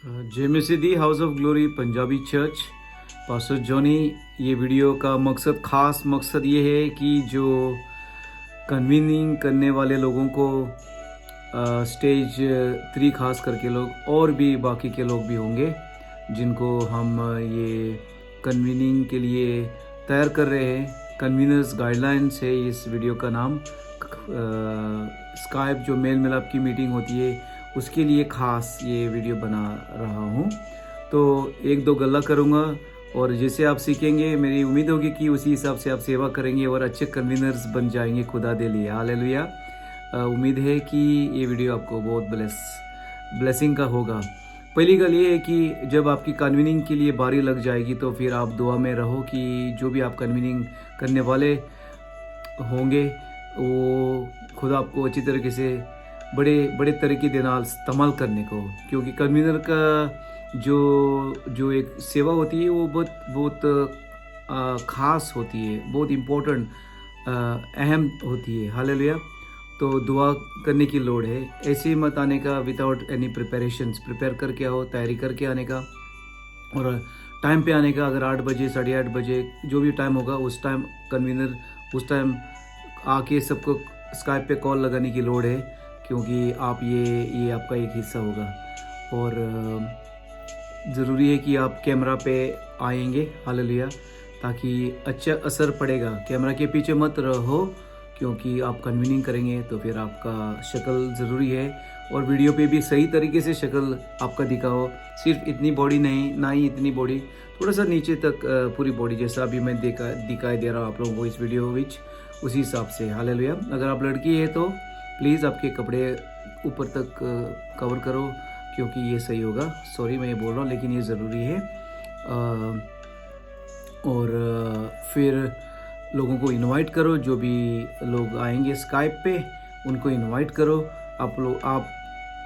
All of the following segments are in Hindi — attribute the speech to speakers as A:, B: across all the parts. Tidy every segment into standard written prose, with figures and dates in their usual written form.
A: जेमेसिदी house of glory Punjabi church, pastor Johnny. ये वीडियो का खास मकसद ये है कि जो कन्वीनिंग करने वाले लोगों को स्टेज 3 खास करके लोग और भी बाकी के लोग भी होंगे जिनको हम ये कन्वीनिंग के लिए तैयार कर रहे हैं। कन्वीनर्स गाइडलाइंस है इस वीडियो का नाम। स्काइप जो मेल मिलाप की मीटिंग होती है उसके लिए खास ये वीडियो बना रहा हूँ। तो 1-2 गल्ला करूँगा और जैसे आप सीखेंगे मेरी उम्मीद होगी कि उसी हिसाब से आप सेवा करेंगे और अच्छे कन्वीनर्स बन जाएंगे खुदा दे लिए। हालेलुया। उम्मीद है कि ये वीडियो आपको बहुत ब्लेसिंग का होगा। पहली गल ये है कि जब आपकी कन्वीनिंग के लिए बारी लग जाएगी तो फिर आप दुआ में रहो कि जो भी आप कन्वीनिंग करने वाले होंगे वो खुदा आपको अच्छी तरीके से बड़े तरीके के नाल इस्तेमाल करने को, क्योंकि कन्वीनर का जो एक सेवा होती है वो बहुत ख़ास होती है, बहुत इम्पोर्टेंट अहम होती है। हालेलुया। तो दुआ करने की लोड़ है। ऐसे मत आने का विदाउट एनी प्रिपेयर करके आओ, तैयारी करके आने का और टाइम पे आने का। अगर 8 बजे 8:30 बजे जो भी टाइम होगा उस टाइम कन्वीनर उस टाइम आके सबको स्काइप पे कॉल लगाने की लोड़ है, क्योंकि आप ये आपका एक हिस्सा होगा और ज़रूरी है कि आप कैमरा पे आएंगे। हालेलुया। ताकि अच्छा असर पड़ेगा। कैमरा के पीछे मत रहो, क्योंकि आप कन्वीनिंग करेंगे तो फिर आपका शक्ल ज़रूरी है और वीडियो पे भी सही तरीके से शक्ल आपका दिखाओ। सिर्फ इतनी बॉडी नहीं, ना ही इतनी बॉडी, थोड़ा सा नीचे तक पूरी बॉडी जैसा अभी मैं दिखाई दे रहा हूँ आप लोगों को इस वीडियो विच, उसी हिसाब से। हालेलुया। अगर आप लड़की है तो प्लीज़ आपके कपड़े ऊपर तक कवर करो, क्योंकि ये सही होगा। सॉरी मैं ये बोल रहा हूँ लेकिन ये ज़रूरी है। और फिर लोगों को इनवाइट करो, जो भी लोग आएंगे स्काइप पे उनको इनवाइट करो। आप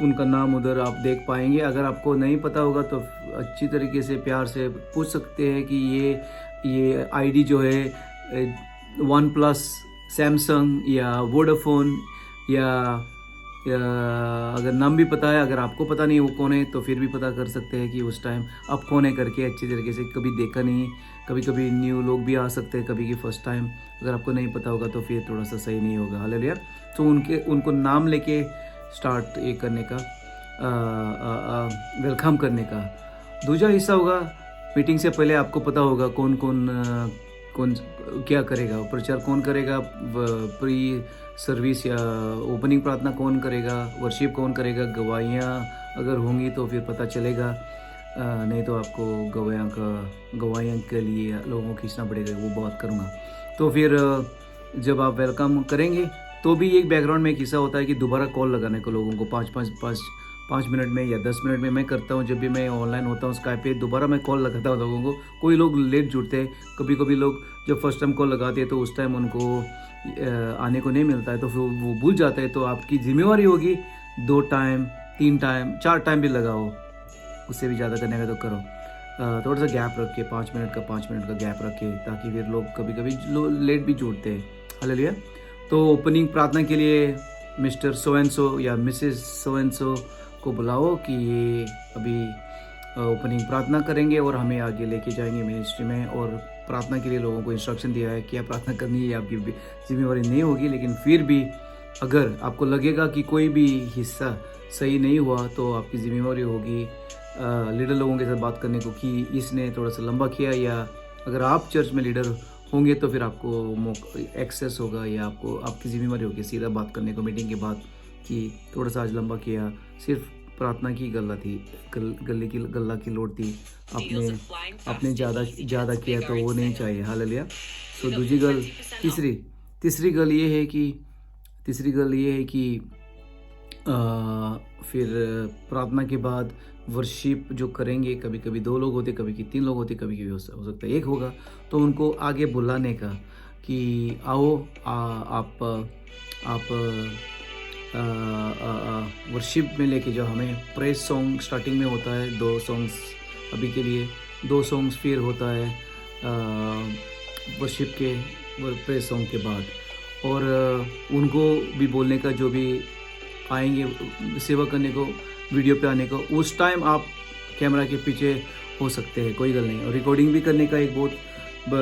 A: उनका नाम उधर आप देख पाएंगे। अगर आपको नहीं पता होगा तो अच्छी तरीके से प्यार से पूछ सकते हैं कि ये आईडी जो है OnePlus, सैमसंग या वोडाफोन या अगर नाम भी पता है, अगर आपको पता नहीं वो कौन है तो फिर भी पता कर सकते हैं कि उस टाइम आप कौन है करके अच्छी तरीके से। कभी देखा नहीं, कभी न्यू लोग भी आ सकते हैं, कभी की फर्स्ट टाइम। अगर आपको नहीं पता होगा तो फिर थोड़ा सा सही नहीं होगा। हालेलुया। तो उनको नाम लेके स्टार्ट ये करने का, वेलकम करने का। दूसरा हिस्सा होगा मीटिंग से पहले आपको पता होगा कौन क्या करेगा, प्रचार कौन करेगा, प्री सर्विस या ओपनिंग प्रार्थना कौन करेगा, वर्शिप कौन करेगा, गवाहियाँ अगर होंगी तो फिर पता चलेगा। नहीं तो आपको गवाहियाँ के लिए लोगों को खींचना पड़ेगा, वो बात करूँगा। तो फिर जब आप वेलकम करेंगे तो भी एक बैकग्राउंड में एक हिस्सा होता है कि दोबारा कॉल लगाने को लोगों को 5 मिनट में या 10 मिनट में। मैं करता हूँ जब भी मैं ऑनलाइन होता हूँ स्काइप पे, दोबारा मैं कॉल लगाता हूँ लोगों को। कोई लोग लेट जुड़ते हैं, कभी लोग जब फर्स्ट टाइम कॉल लगाते हैं तो उस टाइम उनको आने को नहीं मिलता है, तो फिर वो भूल जाते हैं। तो आपकी जिम्मेवारी होगी 2 टाइम 3 टाइम 4 टाइम भी लगाओ, उससे भी ज़्यादा करने का तो करो। थोड़ा सा गैप रख के 5 मिनट का गैप रखे, ताकि फिर लोग कभी लेट भी जुड़ते हैं। हालेलुया। तो ओपनिंग प्रार्थना के लिए मिस्टर सो एंड सो या मिसेस सो एंड सो को बुलाओ कि ये अभी ओपनिंग प्रार्थना करेंगे और हमें आगे लेके जाएंगे मिनिस्ट्री में। और प्रार्थना के लिए लोगों को इंस्ट्रक्शन दिया है क्या प्रार्थना करनी है, आपकी जिम्मेवारी नहीं होगी। लेकिन फिर भी अगर आपको लगेगा कि कोई भी हिस्सा सही नहीं हुआ तो आपकी जिम्मेवारी होगी लीडर लोगों के साथ बात करने को कि इसने थोड़ा सा लंबा किया, या अगर आप चर्च में लीडर होंगे तो फिर आपको एक्सेस होगा या आपकी जिम्मेवारी होगी सीधा बात करने को मीटिंग के बाद कि थोड़ा सा आज लंबा किया, सिर्फ प्रार्थना की गल्ला थी, गल्ला की लोड थी, आपने ज़्यादा किया तो वो नहीं चाहिए। हालेलुया। तो दूसरी गल तीसरी गल ये है कि फिर प्रार्थना के बाद वर्शिप जो करेंगे, कभी 2 लोग होते, कभी 3 लोग होते, कभी हो सकता है 1 होगा, तो उनको आगे बुलाने का कि आओ आप वर्शिप में लेके जाओ हमें। प्रेज सॉन्ग स्टार्टिंग में होता है 2 सॉन्ग्स, अभी के लिए 2 सॉन्ग्स, फिर होता है वर्शिप के प्रेज सॉन्ग के बाद। और उनको भी बोलने का, जो भी आएंगे सेवा करने को, वीडियो पे आने को, उस टाइम आप कैमरा के पीछे हो सकते हैं, कोई गल नहीं। और रिकॉर्डिंग भी करने का एक बहुत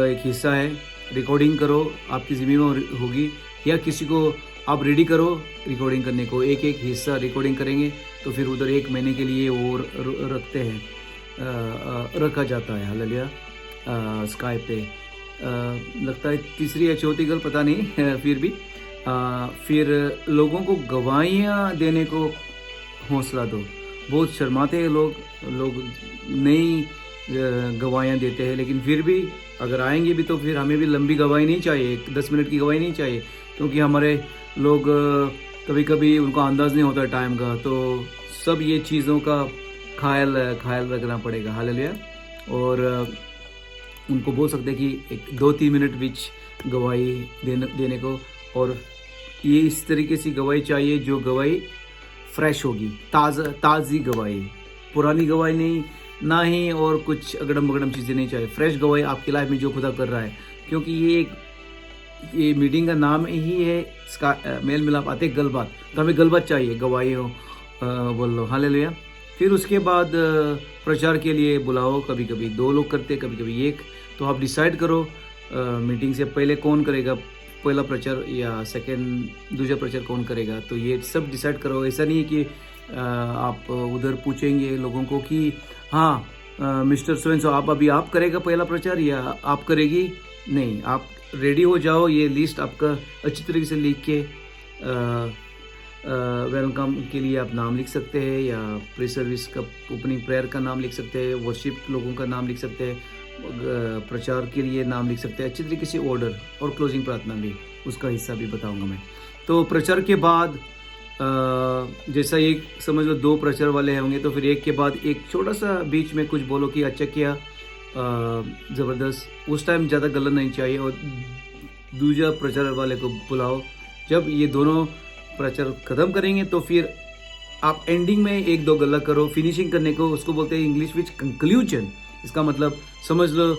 A: एक हिस्सा है। रिकॉर्डिंग करो, आपकी जिम्मेदारी होगी, या किसी को आप रेडी करो रिकॉर्डिंग करने को। एक एक हिस्सा रिकॉर्डिंग करेंगे तो फिर उधर 1 महीने के लिए वो रखते हैं, रखा जाता है। हालेलुया। स्काइप पे लगता है तीसरी या चौथी गल, पता नहीं फिर भी फिर लोगों को गवाहियाँ देने को हौसला दो। बहुत शर्माते हैं लोग नई गवाहियाँ देते हैं, लेकिन फिर भी अगर आएंगे भी तो फिर हमें भी लंबी गवाही नहीं चाहिए, 10 मिनट की गवाही नहीं चाहिए, क्योंकि हमारे लोग कभी कभी उनको अंदाज़ नहीं होता टाइम का। तो सब ये चीज़ों का ख्याल रखना पड़ेगा। हालेलुया। और उनको बोल सकते हैं कि 2-3 मिनट बीच गवाही देने को। और ये इस तरीके से गवाही चाहिए जो गवाही फ्रेश होगी, ताज़ी गवाही, पुरानी गवाही नहीं, ना ही और कुछ अगड़म बगड़म चीज़ें नहीं चाहिए। फ्रेश गवाही आपकी लाइफ में जो खुदा कर रहा है, क्योंकि ये मीटिंग का नाम ही है मेल मिलाप आते गलबात, तो हमें गलबात चाहिए, गवाही हो बोल लो। हालेलुया। फिर उसके बाद प्रचार के लिए बुलाओ, कभी कभी 2 लोग करते, कभी कभी 1। तो आप डिसाइड करो मीटिंग से पहले कौन करेगा पहला प्रचार या दूसरा प्रचार कौन करेगा। तो ये सब डिसाइड करो। ऐसा नहीं है कि आप उधर पूछेंगे लोगों को कि हाँ मिस्टर सोएंसो आप करेगा पहला प्रचार या आप करेगी। नहीं, आप रेडी हो जाओ। ये लिस्ट आपका अच्छी तरीके से लिख के वेलकम के लिए आप नाम लिख सकते हैं, या प्री सर्विस का ओपनिंग प्रेयर का नाम लिख सकते हैं, वर्शिप लोगों का नाम लिख सकते हैं, प्रचार के लिए नाम लिख सकते हैं, अच्छी तरीके से ऑर्डर। और क्लोजिंग प्रार्थना भी, उसका हिस्सा भी बताऊंगा मैं। तो प्रचार के बाद जैसा एक समझ लो 2 प्रचार वाले होंगे, तो फिर एक के बाद एक छोटा सा बीच में कुछ बोलो कि अच्छा किया, ज़बरदस्त। उस टाइम ज़्यादा गलत नहीं चाहिए। और दूसरा प्रचार वाले को बुलाओ। जब ये दोनों प्रचार ख़त्म करेंगे तो फिर आप एंडिंग में 1-2 गल्ला करो। फिनिशिंग करने को उसको बोलते हैं इंग्लिश विच कंक्लूजन। इसका मतलब समझ लो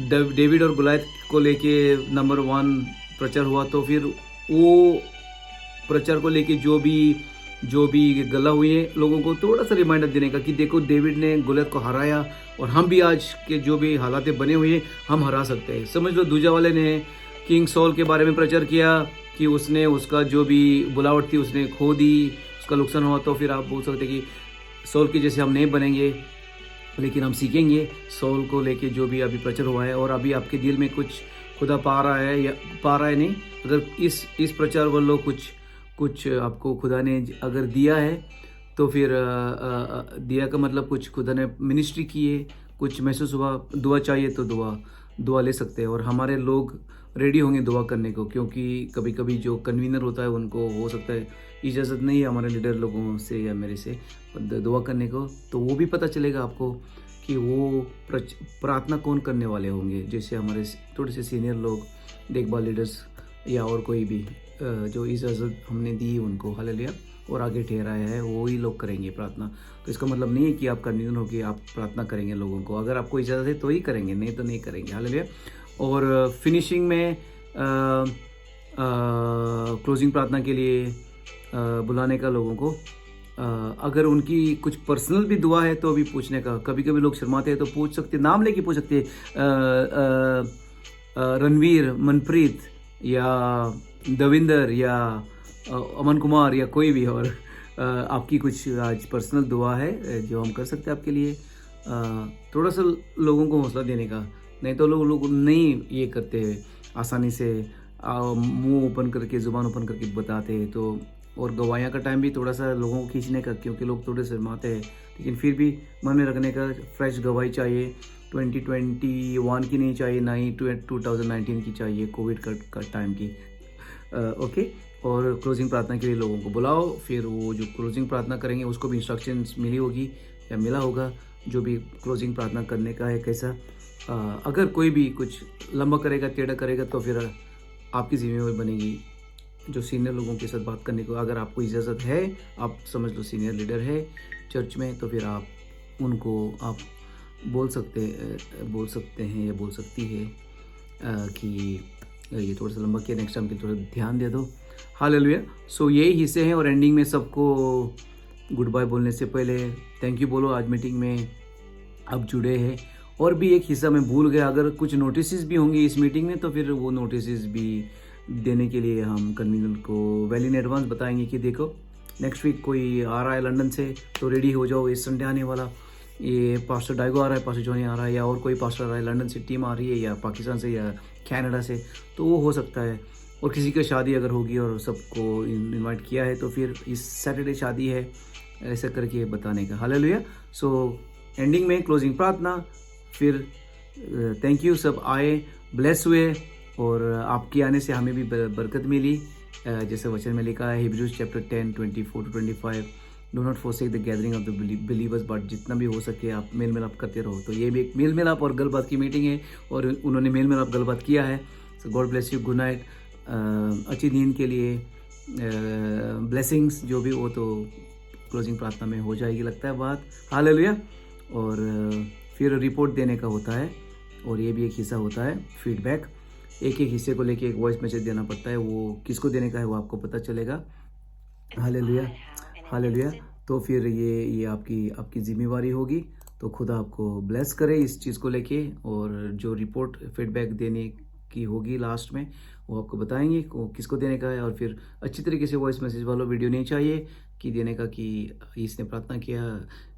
A: डेविड और गुलायत को लेके नंबर 1 प्रचार हुआ, तो फिर वो प्रचार को लेके जो भी गला हुई है लोगों को थोड़ा सा रिमाइंडर देने का कि देखो डेविड ने गुलायत को हराया, और हम भी आज के जो भी हालात बने हुए हैं हम हरा सकते हैं। समझ लो दूजा वाले ने किंग सॉल के बारे में प्रचार किया कि उसने उसका जो भी बुलावट थी उसने खो दी, उसका नुकसान हुआ। तो फिर आप बोल सकते कि सॉल के जैसे हम नहीं बनेंगे, लेकिन हम सीखेंगे सॉल को लेके जो भी अभी प्रचार हुआ है। और अभी आपके दिल में कुछ खुदा पा रहा है या पा रहा है नहीं, अगर इस प्रचार वालों कुछ आपको खुदा ने अगर दिया है, तो फिर दिया का मतलब कुछ खुदा ने मिनिस्ट्री की है, कुछ महसूस हुआ, दुआ चाहिए तो दुआ ले सकते हैं। और हमारे लोग रेडी होंगे दुआ करने को, क्योंकि कभी कभी जो कन्वीनर होता है उनको हो सकता है इजाज़त नहीं है हमारे लीडर लोगों से या मेरे से दुआ करने को। तो वो भी पता चलेगा आपको कि वो प्रार्थना कौन करने वाले होंगे। जैसे हमारे थोड़े से सीनियर लोग, देखभाल लीडर्स या और कोई भी जो इजाज़त हमने दी उनको, हालेलुया, और आगे ठहराया है, वो ही लोग करेंगे प्रार्थना। तो इसका मतलब नहीं है कि आप कन्वीनर हो कि आप प्रार्थना करेंगे लोगों को। अगर आपको इजाज़त है तो ही करेंगे, नहीं तो नहीं करेंगे। हालेलुया। और फिनिशिंग में क्लोजिंग प्रार्थना के लिए बुलाने का लोगों को, अगर उनकी कुछ पर्सनल भी दुआ है तो भी पूछने का। कभी कभी लोग शर्माते हैं तो पूछ सकते, नाम लेके पूछ सकते, रणवीर, मनप्रीत या दविंदर या अमन कुमार या कोई भी, और आपकी कुछ आज पर्सनल दुआ है जो हम कर सकते हैं आपके लिए। थोड़ा सा लोगों को हौसला देने का, नहीं तो लोग नहीं ये करते हैं आसानी से, मुंह ओपन करके ज़ुबान ओपन करके बताते हैं। तो और गवाहियाँ का टाइम भी थोड़ा सा लोगों को खींचने का, क्योंकि लोग थोड़े शर्माते हैं, लेकिन फिर भी मन में रखने का फ्रेश गवाही चाहिए। 2021 की नहीं चाहिए, ना ही 2019 की चाहिए, कोविड का टाइम की। ओके। और क्लोजिंग प्रार्थना के लिए लोगों को बुलाओ। फिर वो जो क्लोजिंग प्रार्थना करेंगे उसको भी इंस्ट्रक्शंस मिली होगी या मिला होगा जो भी क्लोजिंग प्रार्थना करने का है कैसा। अगर कोई भी कुछ लंबा करेगा, टेढ़ा करेगा, तो फिर आपकी जिम्मेवारी बनेगी जो सीनियर लोगों के साथ बात करने को। अगर आपको इजाज़त है, आप समझ लो सीनियर लीडर है चर्च में, तो फिर आप उनको आप बोल सकते हैं या बोल सकती है कि ये थोड़ा सा लंबा किया, नेक्स्ट टाइम के थोड़ा ध्यान दे दो। हालेलुया। सो यही हिस्से हैं। और एंडिंग में सबको गुड बाय बोलने से पहले थैंक यू बोलो। आज मीटिंग में आप जुड़े हैं। और भी एक हिस्सा मैं भूल गया, अगर कुछ नोटिस भी होंगे इस मीटिंग में तो फिर वो नोटिस भी देने के लिए हम कन्वीनर को वेल इन एडवांस बताएंगे कि देखो नेक्स्ट वीक कोई आ रहा है लंदन से तो रेडी हो जाओ, इस संडे आने वाला ये पास्टर डाइगो आ रहा है, पास्टर जॉनी आ रहा है, या और कोई पास्टर आ रहा है, लंदन से टीम आ रही है या पाकिस्तान से या कनाडा से, तो वो हो सकता है। और किसी की शादी अगर होगी और सबको इनवाइट किया है तो फिर इस सैटरडे शादी है, ऐसा करके बताने का। हालेलुया। सो एंडिंग में क्लोजिंग प्रार्थना, फिर थैंक यू, सब आए, ब्लेस हुए, और आपके आने से हमें भी बरकत मिली। जैसे वचन में लिखा है Hebrews chapter 10 24-25, do not forsake the gathering of the believers, but जितना भी हो सके आप मेल मिलाप करते रहो। तो ये भी एक मेल मिलाप और गलबात की मीटिंग है और उन्होंने मेल मिलाप गलबात किया है। So God bless you, good night, अच्छी नींद के लिए ब्लेसिंग्स जो भी वो तो क्लोजिंग प्रार्थना में हो जाएगी लगता है बात। हालेलुया। और फिर रिपोर्ट देने का होता है और ये भी एक हिस्सा होता है फीडबैक, एक एक हिस्से को लेके एक वॉइस मैसेज देना पड़ता है, वो किसको देने का है वो आपको पता चलेगा। Hallelujah, hallelujah. तो फिर ये आपकी आपकी जिम्मेवारी होगी। तो खुदा आपको ब्लेस करे इस चीज़ को लेके, और जो रिपोर्ट फीडबैक देने की होगी लास्ट में वो आपको बताएंगे को किसको देने का है। और फिर अच्छी तरीके से वॉइस मैसेज वालों वीडियो नहीं चाहिए कि देने का कि इसने प्रार्थना किया,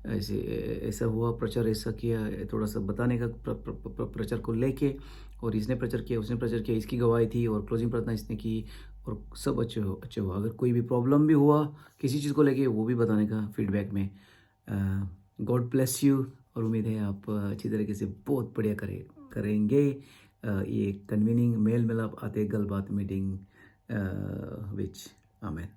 A: ऐसे ऐसा हुआ, प्रचार ऐसा किया, थोड़ा सा बताने का प्रचार को लेके, और इसने प्रचार किया, उसने प्रचार किया, इसकी गवाही थी और क्लोजिंग प्रार्थना इसने की, और सब अच्छे हो। अगर कोई भी प्रॉब्लम भी हुआ किसी चीज़ को लेके वो भी बताने का फीडबैक में। गॉड ब्लेस यू, और उम्मीद है आप अच्छी तरीके से बहुत बढ़िया करेंगे। ये कन्वीनिंग मेल मिलाप आते गलबात मीटिंग विच आमेन।